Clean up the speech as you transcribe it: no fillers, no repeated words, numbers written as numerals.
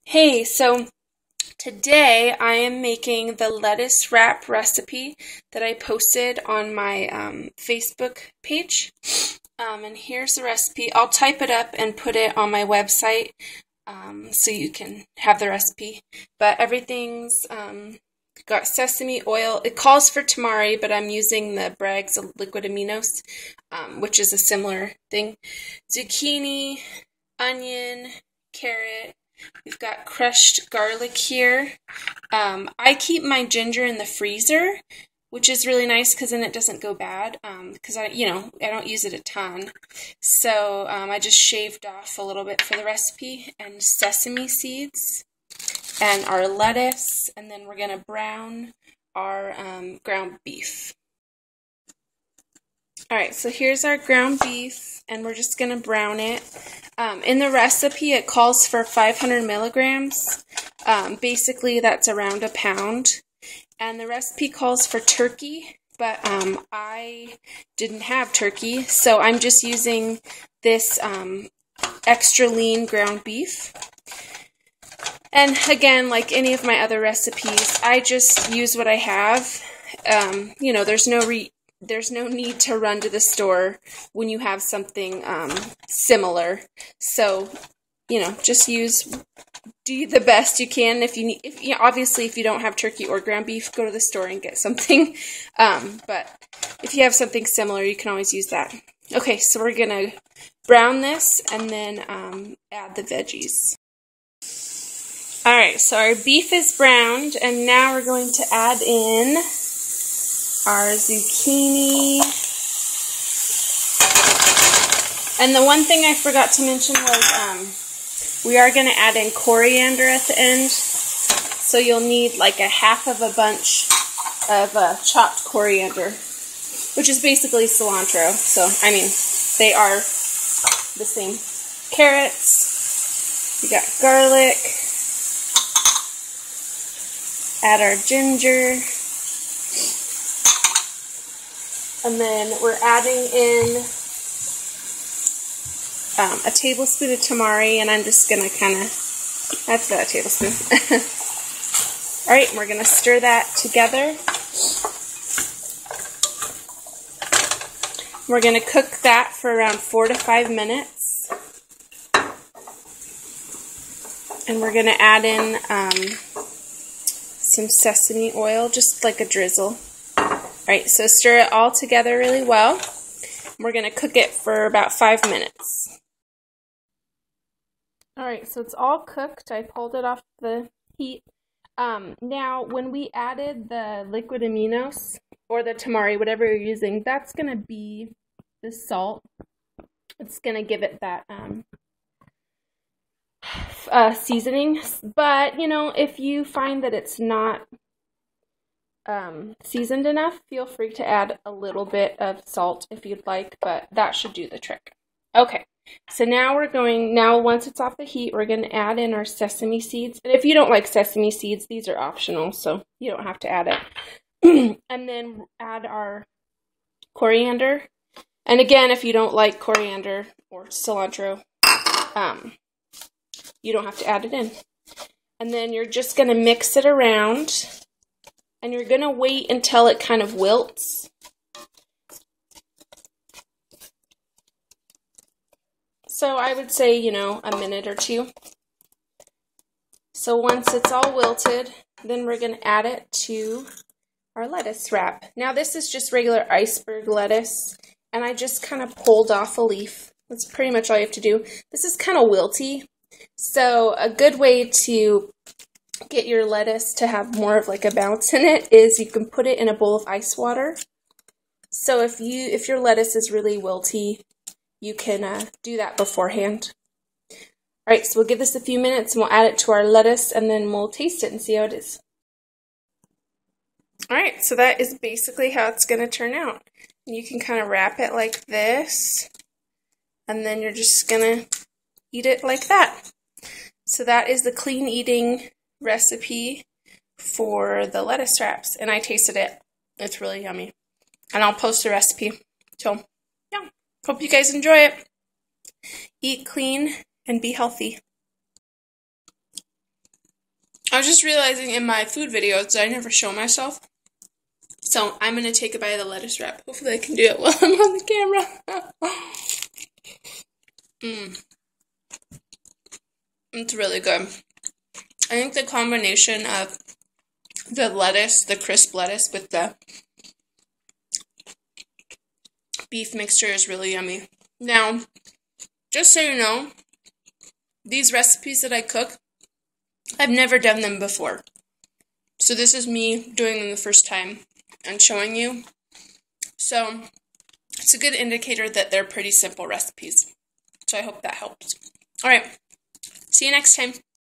Hey, so today I am making the lettuce wrap recipe that I posted on my Facebook page. And here's the recipe. I'll type it up and put it on my website so you can have the recipe. But everything's got sesame oil. It calls for tamari, but I'm using the Bragg's liquid aminos, which is a similar thing. Zucchini, onion, carrot. We've got crushed garlic here. I keep my ginger in the freezer, which is really nice because then it doesn't go bad. Because I don't use it a ton. So I just shaved off a little bit for the recipe, and sesame seeds, and our lettuce, and then we're gonna brown our ground beef. Alright, so here's our ground beef, and we're just going to brown it. In the recipe, it calls for 500 milligrams. Basically, that's around a pound. And the recipe calls for turkey, but I didn't have turkey, so I'm just using this extra lean ground beef. And again, like any of my other recipes, I just use what I have. There's no need to run to the store when you have something similar. So, just do the best you can. Obviously, if you don't have turkey or ground beef, go to the store and get something. But if you have something similar, you can always use that. Okay, so we're gonna brown this and then add the veggies. All right, so our beef is browned, and now we're going to add in our zucchini. And the one thing I forgot to mention was we are going to add in coriander at the end. So you'll need like a half of a bunch of chopped coriander, which is basically cilantro. So, I mean, they are the same. Carrots. We got garlic. Add our ginger. And then we're adding in a tablespoon of tamari, and I'm just going to that's about a tablespoon. Alright, we're going to stir that together. We're going to cook that for around 4 to 5 minutes. And we're going to add in some sesame oil, just like a drizzle. Alright, so stir it all together really well. We're going to cook it for about 5 minutes. Alright, so it's all cooked. I pulled it off the heat. Now, when we added the liquid aminos, or the tamari, whatever you're using, that's going to be the salt. It's going to give it that seasoning. But, if you find that it's not seasoned enough, feel free to add a little bit of salt if you'd like, but that should do the trick. Okay, so now once it's off the heat, we're going to add in our sesame seeds. And if you don't like sesame seeds, these are optional, so you don't have to add it. And then add our coriander. And again, if you don't like coriander or cilantro, you don't have to add it in. And then you're just going to mix it around. And you're going to wait until it kind of wilts. So I would say, a minute or two. So once it's all wilted, then we're going to add it to our lettuce wrap. Now this is just regular iceberg lettuce, and I just kind of pulled off a leaf. That's pretty much all you have to do. This is kind of wilty, so a good way to get your lettuce to have more of like a bounce in it is you can put it in a bowl of ice water. So if your lettuce is really wilty, you can do that beforehand. Alright, so we'll give this a few minutes and we'll add it to our lettuce, and then we'll taste it and see how it is. Alright, so that is basically how it's going to turn out. You can kind of wrap it like this, and then you're just going to eat it like that. So that is the clean eating recipe for the lettuce wraps, and I tasted it. It's really yummy. And I'll post the recipe. So, yeah. Hope you guys enjoy it. Eat clean and be healthy. I was just realizing in my food videos that I never show myself. So I'm going to take a bite of the lettuce wrap. Hopefully I can do it while I'm on the camera. It's really good. I think the combination of the lettuce, the crisp lettuce, with the beef mixture is really yummy. Now, just so you know, these recipes that I cook, I've never done them before. So this is me doing them the first time and showing you. So it's a good indicator that they're pretty simple recipes. So I hope that helps. All right. See you next time.